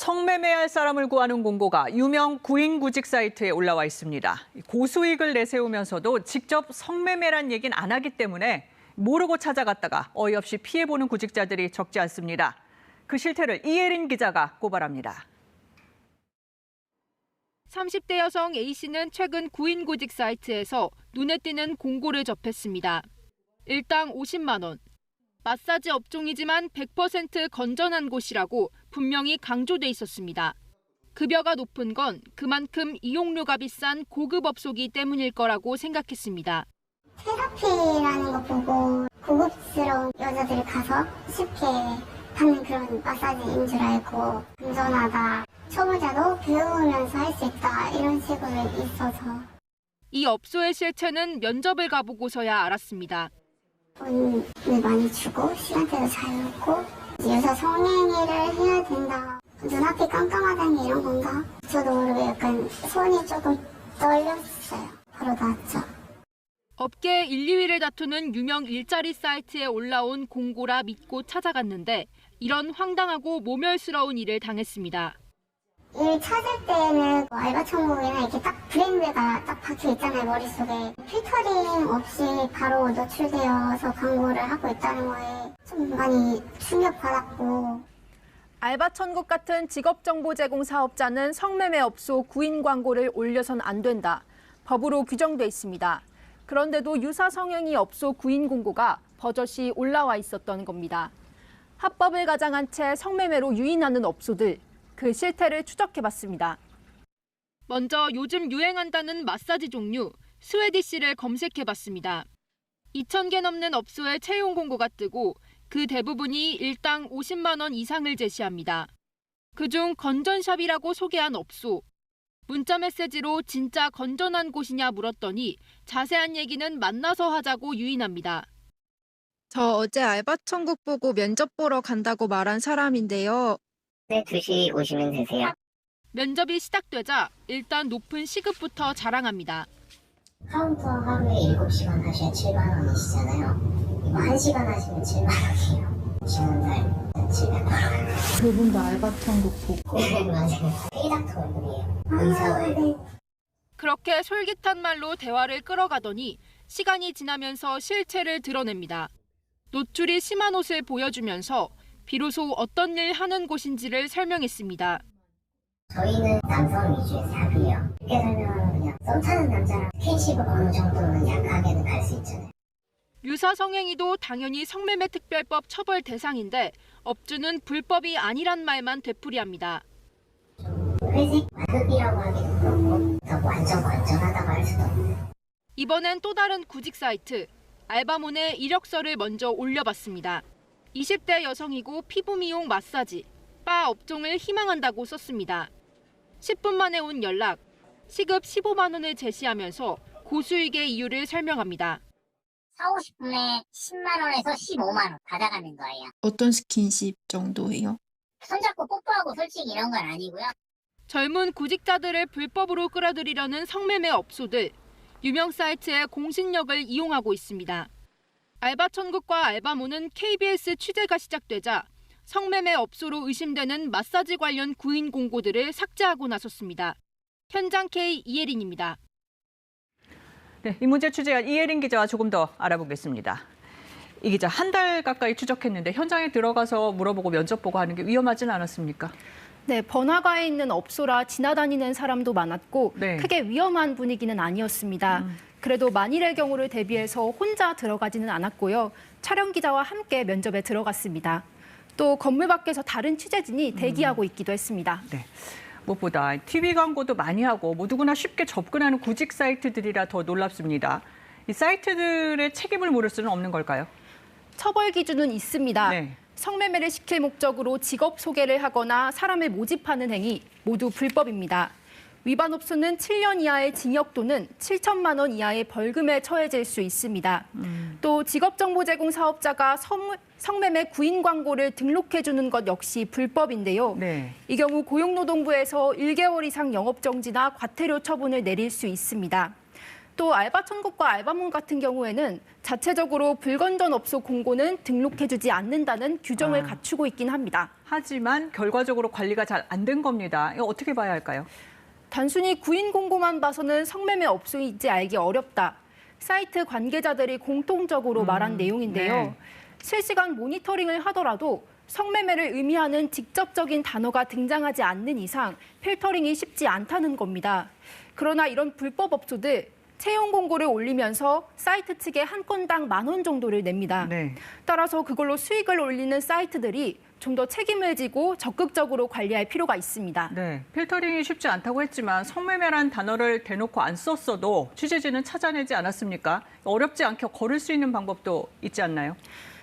성매매할 사람을 구하는 공고가 유명 구인구직 사이트에 올라와 있습니다. 고수익을 내세우면서도 직접 성매매란 얘기는 안 하기 때문에 모르고 찾아갔다가 어이없이 피해보는 구직자들이 적지 않습니다. 그 실태를 이혜린 기자가 고발합니다. 30대 여성 A씨는 최근 구인구직 사이트에서 눈에 띄는 공고를 접했습니다. 일당 50만 원. 마사지 업종이지만 100% 건전한 곳이라고 분명히 강조돼 있었습니다. 급여가 높은 건 그만큼 이용료가 비싼 고급 업소기 때문일 거라고 생각했습니다. 테라피라는 거 보고 고급스러운 여자들이 가서 쉽게 하는 그런 마사지인 줄 알고 안전하다. 초보자도 배우면서 할 수 있다. 이런 식으로 있어서. 이 업소의 실체는 면접을 가보고서야 알았습니다. 돈을 많이 주고 시간대도 자유롭고 유사 성행위를 해야 된다. 눈앞이 깜깜하다는 게 이런 건가? 저도 모르게 약간 손이 조금 떨렸어요. 바로 나왔죠. 업계 1, 2위를 다투는 유명 일자리 사이트에 올라온 공고라 믿고 찾아갔는데 이런 황당하고 모멸스러운 일을 당했습니다. 일 찾을 때는 알바 천국이나 이렇게 딱 브랜드가 딱 박혀 있잖아요, 머릿속에. 필터링 없이 바로 노출되어서 광고를 하고 있다는 거에 좀 많이 충격받았고. 알바천국 같은 직업정보 제공 사업자는 성매매 업소 구인 광고를 올려선 안 된다. 법으로 규정돼 있습니다. 그런데도 유사 성행위 업소 구인 공고가 버젓이 올라와 있었던 겁니다. 합법을 가장한 채 성매매로 유인하는 업소들. 그 실태를 추적해봤습니다. 먼저 요즘 유행한다는 마사지 종류 스웨디시를 검색해봤습니다. 2,000개 넘는 업소의 채용 공고가 뜨고 그 대부분이 일당 50만 원 이상을 제시합니다. 그중 건전샵이라고 소개한 업소. 문자 메시지로 진짜 건전한 곳이냐 물었더니 자세한 얘기는 만나서 하자고 유인합니다. 저 어제 알바천국 보고 면접 보러 간다고 말한 사람인데요. 네, 2시 오시면 되세요. 면접이 시작되자 일단 높은 시급부터 자랑합니다. 카운터 하루에 7시간 하셔야 7만 원이시잖아요. 이거 1시간 하시면 7만 원이에요. 지난달 700만 원. 그분도 알바천국 보고. 네, 맞아요. K닥터 얼굴이에요. 의사 얼굴. 그렇게 솔깃한 말로 대화를 끌어가더니 시간이 지나면서 실체를 드러냅니다. 노출이 심한 옷을 보여주면서 비로소 어떤 일 하는 곳인지를 설명했습니다. 저희는 남성 위주의 사업이에요. 쉽게 설명하면 그냥 썸 타는 남자랑 스킨십을 어느 정도는 약하게는 갈 수 있잖아요. 유사 성행위도 당연히 성매매 특별법 처벌 대상인데 업주는 불법이 아니란 말만 되풀이합니다. 회색 흑이라고 하기도 그렇고 더 완전 건전하다고 할 수도 없고. 이번엔 또 다른 구직 사이트 알바몬에 이력서를 먼저 올려봤습니다. 20대 여성이고 피부 미용 마사지, 바 업종을 희망한다고 썼습니다. 10분 만에 온 연락, 시급 15만 원을 제시하면서 고수익의 이유를 설명합니다. 40-50분에 10만 원에서 15만 원 받아가는 거예요. 어떤 스킨십 정도예요? 손잡고 뽀뽀하고 솔직히 이런 건 아니고요. 젊은 구직자들을 불법으로 끌어들이려는 성매매 업소들, 유명 사이트의 공신력을 이용하고 있습니다. 알바천국과 알바몬은 KBS 취재가 시작되자 성매매 업소로 의심되는 마사지 관련 구인 공고들을 삭제하고 나섰습니다. 현장 K 이혜린입니다. 네, 이 문제 취재한 이혜린 기자와 조금 더 알아보겠습니다. 이 기자, 한 달 가까이 추적했는데 현장에 들어가서 물어보고 면접 보고 하는 게 위험하진 않았습니까? 네, 번화가에 있는 업소라 지나다니는 사람도 많았고 네. 크게 위험한 분위기는 아니었습니다. 그래도 만일의 경우를 대비해서 혼자 들어가지는 않았고요. 촬영 기자와 함께 면접에 들어갔습니다. 또 건물 밖에서 다른 취재진이 대기하고 있기도 했습니다. 네. 무엇보다 TV 광고도 많이 하고 누구나 쉽게 접근하는 구직 사이트들이라 더 놀랍습니다. 이 사이트들의 책임을 물을 수는 없는 걸까요? 처벌 기준은 있습니다. 네. 성매매를 시킬 목적으로 직업 소개를 하거나 사람을 모집하는 행위 모두 불법입니다. 위반 업소는 7년 이하의 징역 또는 7천만 원 이하의 벌금에 처해질 수 있습니다. 또 직업정보 제공 사업자가 성매매 구인 광고를 등록해주는 것 역시 불법인데요. 네. 이 경우 고용노동부에서 1개월 이상 영업정지나 과태료 처분을 내릴 수 있습니다. 또 알바천국과 알바몬 같은 경우에는 자체적으로 불건전업소 공고는 등록해주지 않는다는 규정을 갖추고 있긴 합니다. 하지만 결과적으로 관리가 잘 안 된 겁니다. 이거 어떻게 봐야 할까요? 단순히 구인 공고만 봐서는 성매매 업소인지 알기 어렵다. 사이트 관계자들이 공통적으로 말한 내용인데요. 네. 실시간 모니터링을 하더라도 성매매를 의미하는 직접적인 단어가 등장하지 않는 이상 필터링이 쉽지 않다는 겁니다. 그러나 이런 불법 업소들 채용 공고를 올리면서 사이트 측에 한 건당 10,000원 정도를 냅니다. 네. 따라서 그걸로 수익을 올리는 사이트들이 좀 더 책임을 지고 적극적으로 관리할 필요가 있습니다. 네, 필터링이 쉽지 않다고 했지만 성매매란 단어를 대놓고 안 썼어도 취재진은 찾아내지 않았습니까? 어렵지 않게 거를 수 있는 방법도 있지 않나요?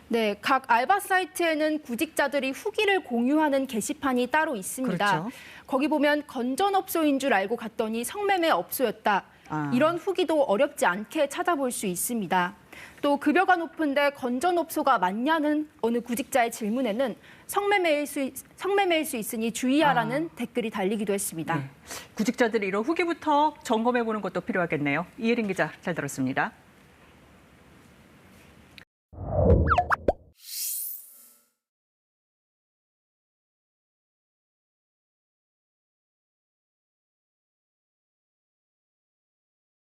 네, 각 알바 사이트에는 구직자들이 후기를 공유하는 게시판이 따로 있습니다. 그렇죠. 거기 보면 건전업소인 줄 알고 갔더니 성매매 업소였다. 이런 후기도 어렵지 않게 찾아볼 수 있습니다. 또 급여가 높은데 건전업소가 맞냐는 어느 구직자의 질문에는 성매매일 수 있으니 주의하라는 댓글이 달리기도 했습니다. 네. 구직자들이 이런 후기부터 점검해보는 것도 필요하겠네요. 이혜린 기자 잘 들었습니다.